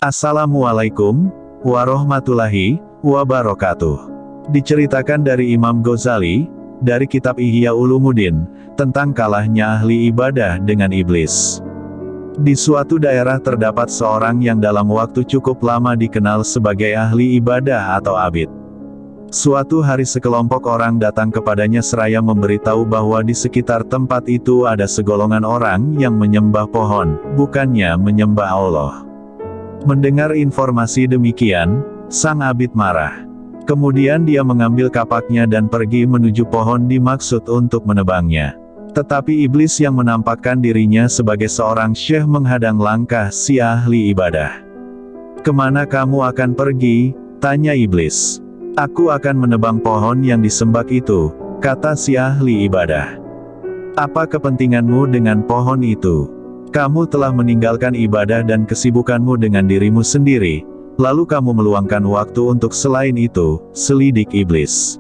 Assalamualaikum warahmatullahi wabarakatuh. Diceritakan dari Imam Ghazali, dari kitab Ihya Ulumuddin, tentang kalahnya ahli ibadah dengan iblis. Di suatu daerah terdapat seorang yang dalam waktu cukup lama dikenal sebagai ahli ibadah atau abid. Suatu hari sekelompok orang datang kepadanya seraya memberitahu bahwa di sekitar tempat itu ada segolongan orang yang menyembah pohon, bukannya menyembah Allah. Mendengar informasi demikian, sang abid marah. Kemudian dia mengambil kapaknya dan pergi menuju pohon dimaksud untuk menebangnya. Tetapi iblis yang menampakkan dirinya sebagai seorang syekh menghadang langkah si ahli ibadah. "Kemana kamu akan pergi?" tanya iblis. "Aku akan menebang pohon yang disembah itu," kata si ahli ibadah. "Apa kepentinganmu dengan pohon itu? Kamu telah meninggalkan ibadah dan kesibukanmu dengan dirimu sendiri, lalu kamu meluangkan waktu untuk selain itu," selidik iblis.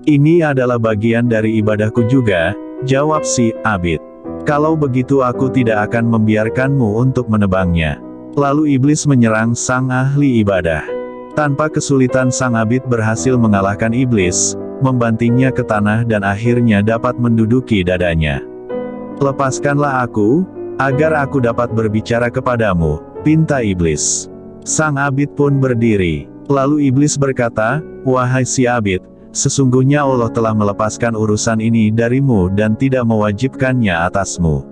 "Ini adalah bagian dari ibadahku juga," jawab si abid. "Kalau begitu aku tidak akan membiarkanmu untuk menebangnya." Lalu iblis menyerang sang ahli ibadah. Tanpa kesulitan sang abid berhasil mengalahkan iblis, membantingnya ke tanah dan akhirnya dapat menduduki dadanya. "Lepaskanlah aku, agar aku dapat berbicara kepadamu," pinta iblis. Sang abid pun berdiri. Lalu iblis berkata, "Wahai si abid, sesungguhnya Allah telah melepaskan urusan ini darimu dan tidak mewajibkannya atasmu.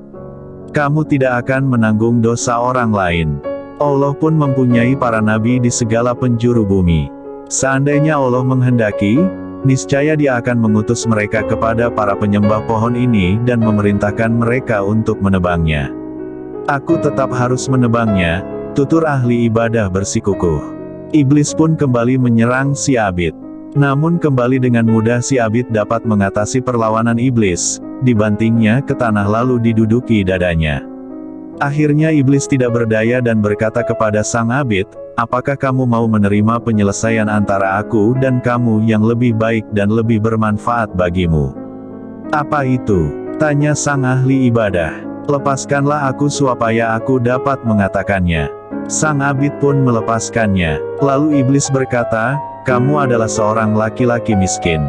Kamu tidak akan menanggung dosa orang lain. Allah pun mempunyai para nabi di segala penjuru bumi. Seandainya Allah menghendaki, niscaya Dia akan mengutus mereka kepada para penyembah pohon ini dan memerintahkan mereka untuk menebangnya. Aku tetap harus menebangnya," tutur ahli ibadah bersikukuh. Iblis pun kembali menyerang si abid. Namun kembali dengan mudah si abid dapat mengatasi perlawanan iblis, dibantingnya ke tanah lalu diduduki dadanya. Akhirnya iblis tidak berdaya dan berkata kepada sang abid, "Apakah kamu mau menerima penyelesaian antara aku dan kamu yang lebih baik dan lebih bermanfaat bagimu?" "Apa itu?" tanya sang ahli ibadah. "Lepaskanlah aku supaya aku dapat mengatakannya." Sang abid pun melepaskannya. Lalu iblis berkata, "Kamu adalah seorang laki-laki miskin.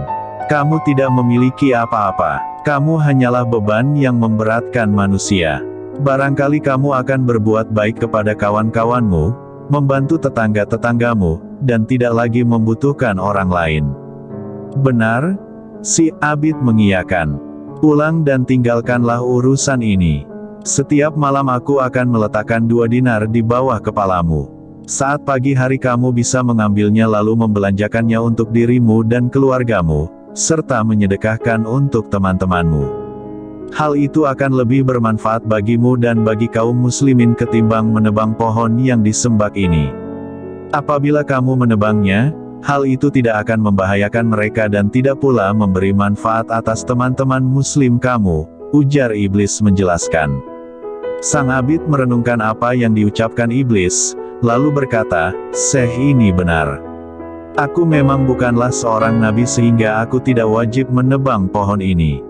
Kamu tidak memiliki apa-apa. Kamu hanyalah beban yang memberatkan manusia. Barangkali kamu akan berbuat baik kepada kawan-kawanmu, membantu tetangga-tetanggamu, dan tidak lagi membutuhkan orang lain." "Benar," si abid mengiyakan. "Pulang dan tinggalkanlah urusan ini. Setiap malam aku akan meletakkan 2 dinar di bawah kepalamu. Saat pagi hari kamu bisa mengambilnya lalu membelanjakannya untuk dirimu dan keluargamu, serta menyedekahkan untuk teman-temanmu. Hal itu akan lebih bermanfaat bagimu dan bagi kaum muslimin ketimbang menebang pohon yang disembah ini. Apabila kamu menebangnya, hal itu tidak akan membahayakan mereka dan tidak pula memberi manfaat atas teman-teman muslim kamu," ujar iblis menjelaskan. Sang abid merenungkan apa yang diucapkan iblis, lalu berkata, "Syekh ini benar. Aku memang bukanlah seorang nabi sehingga aku tidak wajib menebang pohon ini.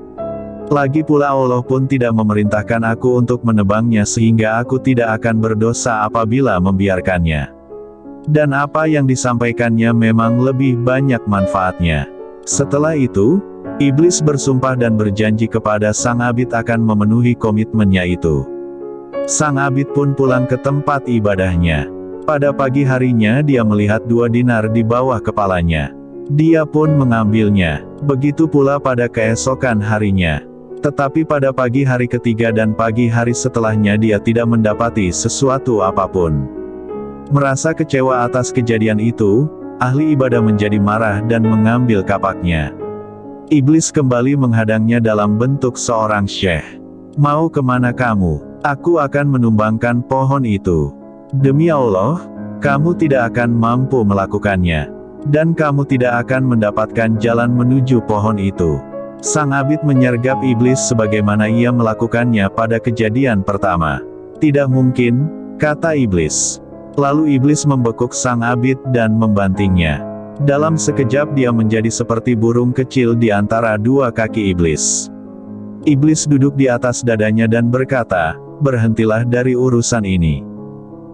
Lagi pula Allah pun tidak memerintahkan aku untuk menebangnya sehingga aku tidak akan berdosa apabila membiarkannya. Dan apa yang disampaikannya memang lebih banyak manfaatnya." Setelah itu, iblis bersumpah dan berjanji kepada sang abid akan memenuhi komitmennya itu. Sang abid pun pulang ke tempat ibadahnya. Pada pagi harinya dia melihat 2 dinar di bawah kepalanya. Dia pun mengambilnya. Begitu pula pada keesokan harinya. Tetapi pada pagi hari ketiga dan pagi hari setelahnya dia tidak mendapati sesuatu apapun. Merasa kecewa atas kejadian itu, ahli ibadah menjadi marah dan mengambil kapaknya. Iblis kembali menghadangnya dalam bentuk seorang syekh. "Mau kemana kamu? Aku akan menumbangkan pohon itu. Demi Allah, kamu tidak akan mampu melakukannya. Dan kamu tidak akan mendapatkan jalan menuju pohon itu." Sang abid menyergap iblis sebagaimana ia melakukannya pada kejadian pertama. "Tidak mungkin," kata iblis. Lalu iblis membekuk sang abid dan membantingnya. Dalam sekejap dia menjadi seperti burung kecil di antara 2 kaki iblis. Iblis duduk di atas dadanya dan berkata, "Berhentilah dari urusan ini.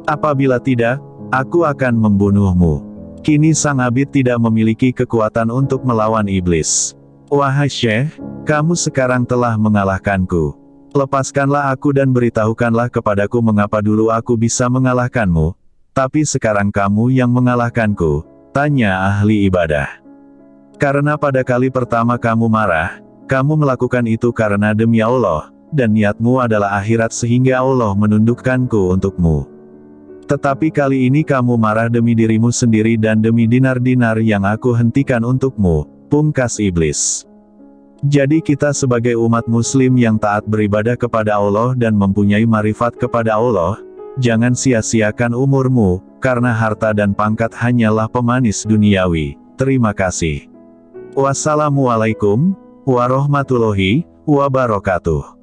Apabila tidak, Aku akan membunuhmu. Kini sang abid tidak memiliki kekuatan untuk melawan iblis. Wahai Syekh, kamu sekarang telah mengalahkanku. Lepaskanlah aku dan beritahukanlah kepadaku mengapa dulu aku bisa mengalahkanmu, tapi sekarang kamu yang mengalahkanku, tanya ahli ibadah. Karena pada kali pertama kamu marah, kamu melakukan itu karena demi Allah, dan niatmu adalah akhirat sehingga Allah menundukkanku untukmu. Tetapi kali ini kamu marah demi dirimu sendiri dan demi dinar-dinar yang aku hentikan untukmu, pungkas iblis. Jadi kita sebagai umat muslim yang taat beribadah kepada Allah dan mempunyai marifat kepada Allah, jangan sia-siakan umurmu, karena harta dan pangkat hanyalah pemanis duniawi. Terima kasih. Wassalamualaikum warahmatullahi wabarakatuh.